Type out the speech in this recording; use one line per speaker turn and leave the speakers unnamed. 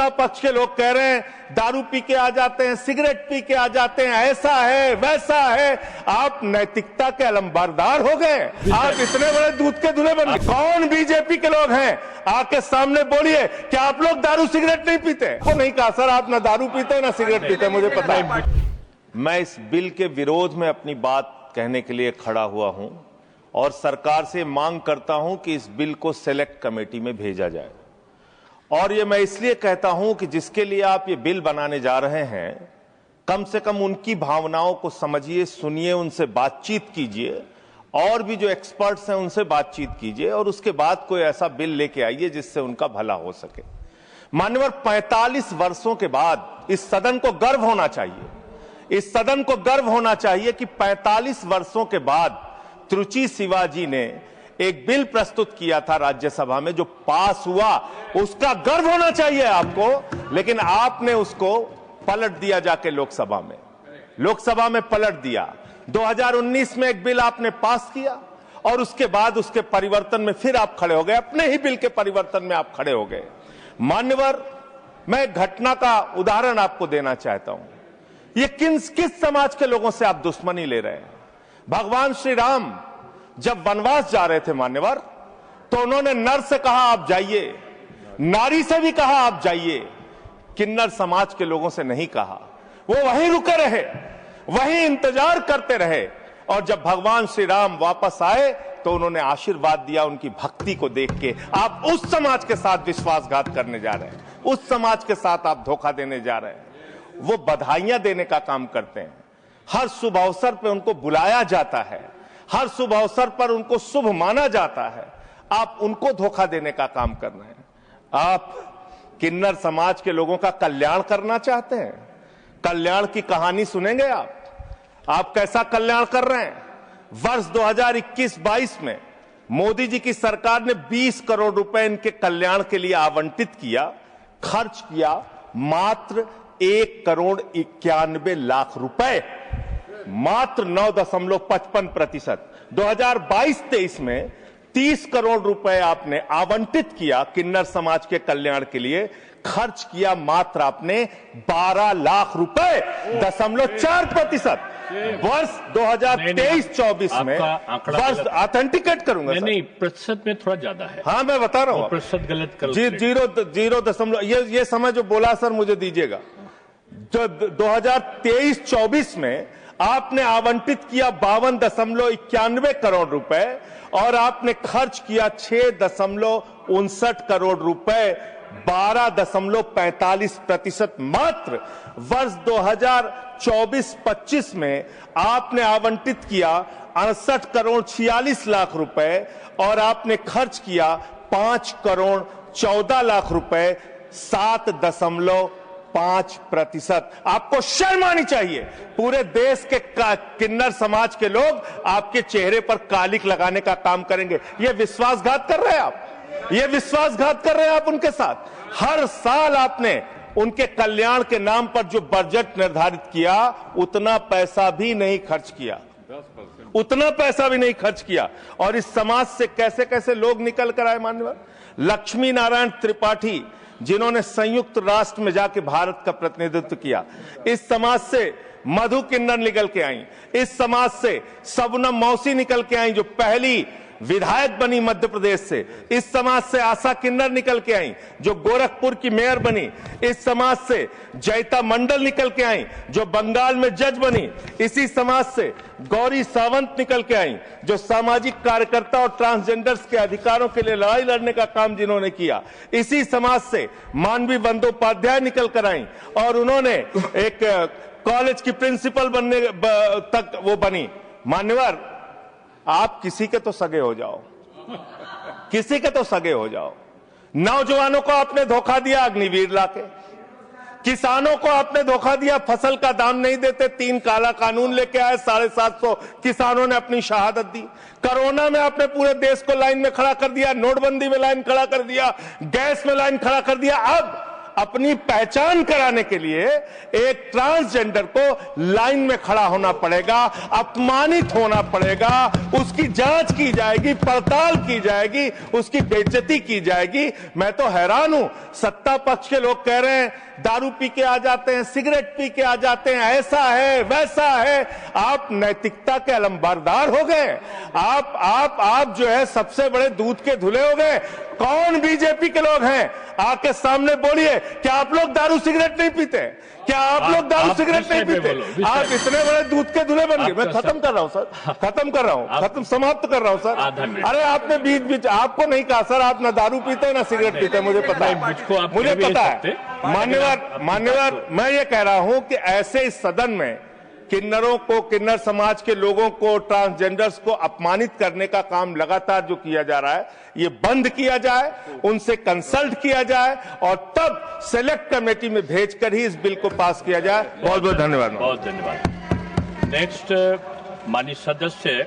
सत्ता पक्ष के लोग कह रहे हैं दारू पी के आ जाते हैं, सिगरेट पी के आ जाते हैं, ऐसा है वैसा है। आप नैतिकता के अलंबरदार हो गए, आप इतने बड़े दूध के धुले बन गए। कौन बीजेपी के लोग हैं, आके सामने बोलिए कि आप लोग दारू सिगरेट नहीं पीते? वो नहीं कहा सर आप ना दारू पीते ना सिगरेट पीते, मुझे पता है। मैं इस बिल के विरोध में अपनी बात कहने के लिए खड़ा हुआ हूं और सरकार से मांग करता हूं कि इस बिल को सेलेक्ट कमेटी में भेजा जाए। और ये मैं इसलिए कहता हूं कि जिसके लिए आप ये बिल बनाने जा रहे हैं, कम से कम उनकी भावनाओं को समझिए, सुनिए, उनसे बातचीत कीजिए, और भी जो एक्सपर्ट्स हैं उनसे बातचीत कीजिए, और उसके बाद कोई ऐसा बिल लेके आइए जिससे उनका भला हो सके। मान्यवर, 45 वर्षों के बाद इस सदन को गर्व होना चाहिए, इस सदन को गर्व होना चाहिए कि 45 वर्षों के बाद त्रुचि शिवाजी ने एक बिल प्रस्तुत किया था राज्यसभा में जो पास हुआ, उसका गर्व होना चाहिए आपको। लेकिन आपने उसको पलट दिया जाके लोकसभा में पलट दिया। 2019 में एक बिल आपने पास किया और उसके बाद उसके परिवर्तन में फिर आप खड़े हो गए, अपने ही बिल के परिवर्तन में आप खड़े हो गए। मान्यवर, मैं एक घटना का उदाहरण आपको देना चाहता हूं। ये किस समाज के लोगों से आप दुश्मनी ले रहे हैं? भगवान श्री राम जब वनवास जा रहे थे मान्यवर, तो उन्होंने नर से कहा आप जाइए, नारी से भी कहा आप जाइए, किन्नर समाज के लोगों से नहीं कहा। वो वहीं रुके रहे, वहीं इंतजार करते रहे, और जब भगवान श्री राम वापस आए तो उन्होंने आशीर्वाद दिया उनकी भक्ति को देख के। आप उस समाज के साथ विश्वासघात करने जा रहे हैं, उस समाज के साथ आप धोखा देने जा रहे हैं। वो बधाइयां देने का काम करते हैं, हर शुभ अवसर पर उनको बुलाया जाता है, हर शुभ अवसर पर उनको शुभ माना जाता है। आप उनको धोखा देने का काम कर रहे हैं। आप किन्नर समाज के लोगों का कल्याण करना चाहते हैं? कल्याण की कहानी सुनेंगे आप कैसा कल्याण कर रहे हैं? वर्ष 2021-22 में मोदी जी की सरकार ने 20 करोड़ रुपए इनके कल्याण के लिए आवंटित किया, खर्च किया मात्र 1,91,00,000 रुपए, मात्र 9.55%। 2022-23 में 30 करोड़ रुपए आपने आवंटित किया किन्नर समाज के कल्याण के लिए, खर्च किया मात्र आपने 12 लाख रुपए, 0.4%। वर्ष 2023-24 में वर्ष ऑथेंटिकेट करूंगा
नहीं, प्रतिशत में थोड़ा ज्यादा है।
हाँ, मैं बता रहा हूं,
प्रतिशत गलत कर
0.0 ये समय जो बोला सर मुझे दीजिएगा। जो 2023-24 में आपने आवंटित किया 52.91 करोड़ रुपए और आपने खर्च किया 6.59 करोड़ रुपए, 12.45% मात्र। वर्ष 2024-25 में आपने आवंटित किया 68 करोड़ 46 लाख रुपए और आपने खर्च किया 5 करोड़ 14 लाख रुपए, 7.5%। आपको शर्म आनी चाहिए। पूरे देश के किन्नर समाज के लोग आपके चेहरे पर कालिक लगाने का काम करेंगे। ये विश्वासघात कर रहे हैं आप, ये विश्वासघात कर रहे हैं आप उनके साथ। हर साल आपने उनके कल्याण के नाम पर जो बजट निर्धारित किया, उतना पैसा भी नहीं खर्च किया, उतना पैसा भी नहीं खर्च किया। और इस समाज से कैसे कैसे लोग निकल कर आए मान्यवर। लक्ष्मी नारायण त्रिपाठी, जिन्होंने संयुक्त राष्ट्र में जाके भारत का प्रतिनिधित्व किया, इस समाज से मधु किन्नर निकल के आई, इस समाज से सबनम मौसी निकल के आई जो पहली विधायक बनी मध्य प्रदेश से, इस समाज से आशा किन्नर निकल के आई जो गोरखपुर की मेयर बनी, इस समाज से जयता मंडल निकल के आई जो बंगाल में जज बनी, इसी समाज से गौरी सावंत निकल के आई जो सामाजिक कार्यकर्ता और ट्रांसजेंडर्स के अधिकारों के लिए लड़ाई लड़ने का काम जिन्होंने किया, इसी समाज से मानवी बंदोपाध्याय निकल कर आई और उन्होंने एक कॉलेज की प्रिंसिपल बनने तक वो बनी। मान्यवर, आप किसी के तो सगे हो जाओ, किसी के तो सगे हो जाओ। नौजवानों को आपने धोखा दिया अग्निवीर लाके, किसानों को आपने धोखा दिया, फसल का दाम नहीं देते, 3 काला कानून लेके आए, 750 किसानों ने अपनी शहादत दी। कोरोना में आपने पूरे देश को लाइन में खड़ा कर दिया, नोटबंदी में लाइन खड़ा कर दिया, गैस में लाइन खड़ा कर दिया। अब अपनी पहचान कराने के लिए एक ट्रांसजेंडर को लाइन में खड़ा होना पड़ेगा, अपमानित होना पड़ेगा, उसकी जांच की जाएगी, पड़ताल की जाएगी, उसकी बेइज्जती की जाएगी। मैं तो हैरान हूं, सत्ता पक्ष के लोग कह रहे हैं दारू पी के आ जाते हैं, सिगरेट पी के आ जाते हैं, ऐसा है वैसा है। आप नैतिकता के अलंबरदार हो गए। आप जो है सबसे बड़े दूध के धुले हो गए। कौन बीजेपी के लोग हैं आके सामने बोलिए, क्या आप लोग दारू सिगरेट नहीं पीते? क्या आप लोग दारू सिगरेट नहीं पीते? आप इतने बड़े दूध के धुले बन गए। मैं खत्म कर रहा हूं सर, खत्म कर रहा हूं, समाप्त कर रहा हूं सर। अरे आपने बीच आपको नहीं कहा सर, आप ना दारू पीते ना सिगरेट पीते, मुझे पता है, मुझे पता है। मान्यवर, मैं ये कह रहा हूं कि ऐसे इस सदन में किन्नरों को, किन्नर समाज के लोगों को, ट्रांसजेंडर्स को अपमानित करने का काम लगातार जो किया जा रहा है, ये बंद किया जाए, उनसे कंसल्ट किया जाए और तब सेलेक्ट कमेटी में भेजकर ही इस बिल को पास किया जाए। बहुत बहुत धन्यवाद।
बहुत धन्यवाद। नेक्स्ट माननीय सदस्य